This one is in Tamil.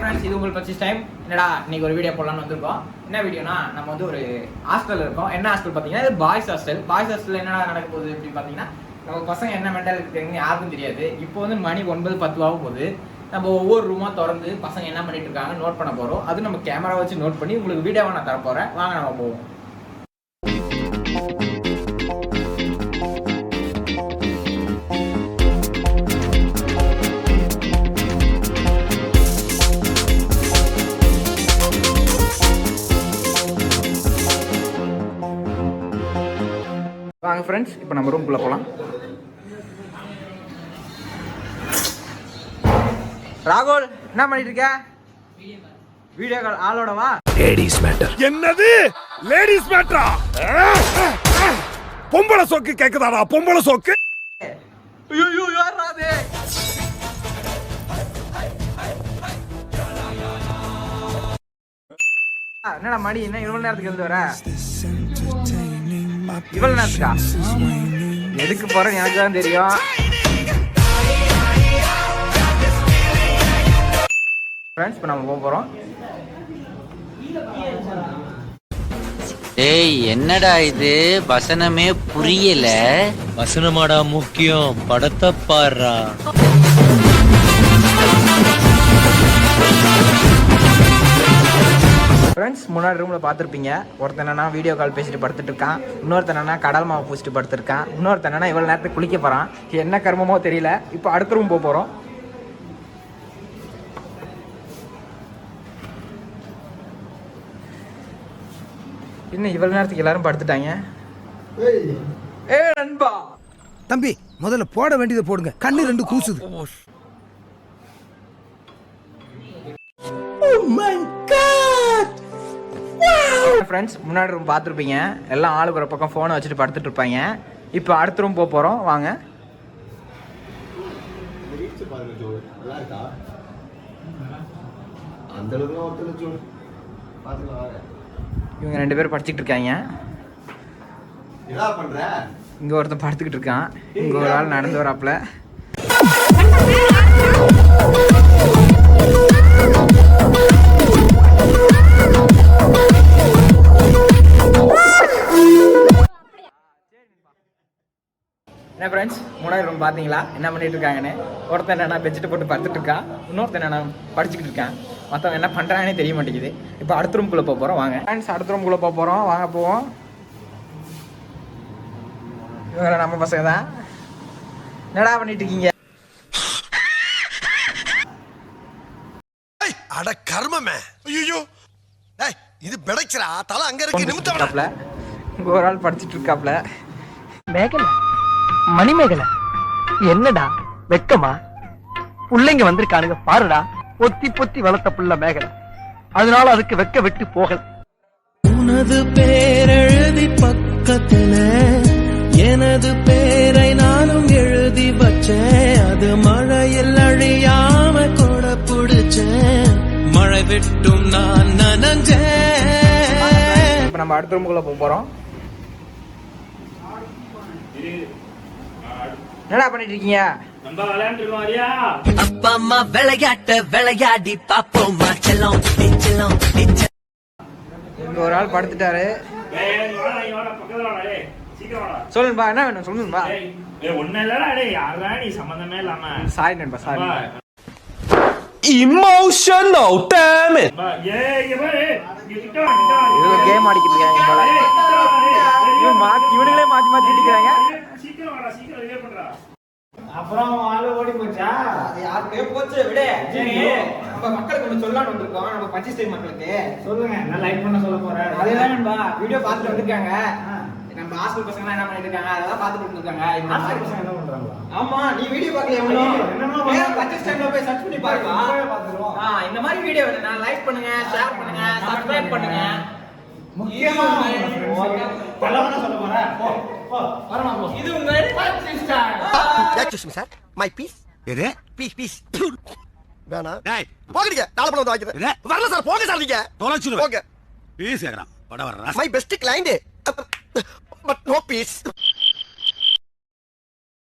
ஃப்ரெண்ட்ஸ், இது உங்களுக்கு ஃபர்ஸ்ட் டைம். என்னடா இன்னைக்கு ஒரு வீடியோ போடலாம்னு வந்திருக்கோம். என்ன வீடியோனா, நம்ம வந்து ஒரு ஹாஸ்டல் இருக்கோம். என்ன ஹாஸ்டல் பார்த்தீங்கன்னா, இது பாய்ஸ் ஹாஸ்டல். பாய்ஸ் ஹாஸ்டல் என்னடா நடக்க போகுது அப்படின்னு பார்த்தீங்கன்னா, நம்ம பசங்க என்ன மென்டாலிட்டி இருக்குன்னு யாருக்கும் தெரியாது. இப்போ வந்து மணி 9:10 ஆகும் போது நம்ம ஒவ்வொரு ரூமாக திறந்து பசங்க என்ன பண்ணிட்டு இருக்காங்க நோட் பண்ண போகிறோம். அது நம்ம கேமரா வச்சு நோட் பண்ணி உங்களுக்கு வீடியோவை நான் தரப்போகிறேன். வாங்க நம்ம போவோம். வாங்க ஃப்ரெண்ட்ஸ், இப்போ நம்ம ரூம்குள்ளே போகலாம். ராகுல், என்ன பண்ணிட்டு இருக்க? வீடியோ கால் ஆளோடவா? Ladies matter. என்னது லேடிஸ் மேட்டரா? பொம்பளை சோக்கு கேக்குதாடா? பொம்பளை சோக்கு. ஐயோ யாரா அது? என்னடா மணி என்ன இவ்வளவு நேரத்துக்கு எழுந்து வர? இவ்வளவு நேரத்துக்கா? எதுக்கு போறேன் எனக்கு தான் தெரியும். ஃப்ரெண்ட்ஸ், இப்போ நம்ம போறோம். ஏய், என்னடா இது? வசனமே புரியல. வசனமாடா முக்கியம், படத்தை பாடுறா. ஃப்ரெண்ட்ஸ், முன்னாடி ரூமில் பார்த்துருப்பீங்க. ஒருத்தன் என்னன்னா வீடியோ கால் பேசிட்டு படுத்துட்டு இருக்கான். இன்னொருத்தன் என்னன்னா கடல் மாவு பூசிட்டு படுத்துருக்கான். இன்னொருத்தன் என்னன்னா இவ்வளோ நேரத்துக்கு குளிக்க போகிறான். என்ன கர்மமோ தெரியல. இப்போ அடுத்த ரூம் போகிறோம். இன்னும் இவ்வளோ நேரத்துக்கு எல்லாரும் படுத்துட்டாங்க. ஏ நண்பா, தம்பி முதல்ல போட வேண்டியதை போடுங்க. கண்ணு ரெண்டு கூசுது. ஃப்ரெண்ட்ஸ், முன்னாடி ரூம் பார்த்துருப்பீங்க. எல்லாம் ஆளுக்கு ஒரு பக்கம் ஃபோனை வச்சுட்டு படுத்துட்டு இருப்பாங்க. இப்போ அடுத்த ரூம் போகிறோம். வாங்க. இவங்க 2 பேரும் படிச்சுட்டு இருக்காங்க. இங்க ஒருத்தன் படுத்துக்கிட்டு இருக்கான். இங்க ஒரு ஆள் நடந்து வராப்ல. என்ன ஃப்ரெண்ட்ஸ், முன்னாடி ரூம் பார்த்தீங்களா என்ன பண்ணிட்டு இருக்காங்கன்னு? ஒருத்தன் என்னன்னா பெட்ஷீட் போட்டு படுத்துட்டு இருக்கான். இன்னொருத்தன் என்னன்னா படிச்சுக்கிட்டு இருக்கான். மற்றவன் என்ன பண்ணுறாங்கன்னே தெரிய மாட்டேங்குது. இப்போ அடுத்த ரூம்குள்ளே போக போகிறோம். வாங்க ஃப்ரெண்ட்ஸ், அடுத்த ரூம்குள்ளே போக போகிறோம். வாங்க போவோம். இவங்க நம்ம பசங்க தான். என்னடா பண்ணிட்டு இருக்கீங்க? அட கர்மமே. ஐயோ டேய், இது பெடக்ஸ்ரா. தல அங்க இருக்கு. நிமித்தவள. இங்க ஒரு ஆள் படிச்சிட்டு இருக்காப்ல. மேகலை, மணிமேகலை, என்னடா வெக்கமா? புள்ளைங்க வந்திருக்கானுங்க பாருடா. பொத்தி பொத்தி வளர்த்த புள்ள மேகலை, அதனால அதுக்கு வெக்க விட்டு போகல. உனது பேரெழுதி பக்கத்துல எனது பேரை நானும் எழுதி வச்சேன். அது மழையில் அழியாம கூட புடிச்சேன். மழை விட்டும் நான் நனஞ்சேன். இப்ப நம்ம அடுத்த ரூமுக்குள்ள போறோம். என்னடா பண்ணிட்டு இருக்கீங்க? அப்பா அம்மா விளையாட்ட விளையாடி பாப்போமா செல்லம் செல்லம். இங்க ஒரு ஆள் படுத்துட்டாரு. சொல்லுன்பா, என்ன வேணும் சொல்லுன்பா. சாரி நண்பா, சாரி. Emotional damn it. இது கேம் ஆடிக்கிட்டு இருக்காங்க போல. இவனுங்களே மாத்தி மாத்தி அடிக்கிறாங்க. அப்புறம் ஆளு ஓடி போச்சா? அது யாருக்கே போச்சு. விடு. சரி, நம்ம மக்களுக்கு ஒன்று சொல்லலாம்னு வந்திருக்கோம். நம்ம பச்சை மக்களுக்கு சொல்லுங்க. நான் லைக் பண்ண சொல்ல போறேன். அதேதான் நண்பா, வீடியோ பார்த்துட்டு வந்திருக்காங்க. நம்ம ஹாஸ்டல் பசங்க என்ன பண்ணிட்டு இருக்காங்க அதெல்லாம் பார்த்துட்டு இருக்காங்க. இந்த ஹாஸ்டல் பசங்க என்ன பண்றாங்க? ஆமா, நீ வீடியோ பார்க்கல எவ்வளோ? பச்சை டைம்ல போய் சர்ச் பண்ணி பாருங்க. பார்த்துறோம். இந்த மாதிரி வீடியோ வேணும்னா லைக் பண்ணுங்க, ஷேர் பண்ணுங்க, சப்ஸ்கிரைப் பண்ணுங்க. முக்கியமா பலவன சொல்ல போறேன். போ போ வரணும். போ. இது உங்க பச்சை star. Excuse me sir, my fees. எது? Fees fees. வேணா. டேய், போகடிங்க. நாளை பண்ண வந்து வாங்கிக்கிறேன். வரல சார், போங்க சார் நீங்க. தொலைச்சுடு. ஓகே. பீஸ் கேக்குறான். பட வரறா. My best client. But no piece.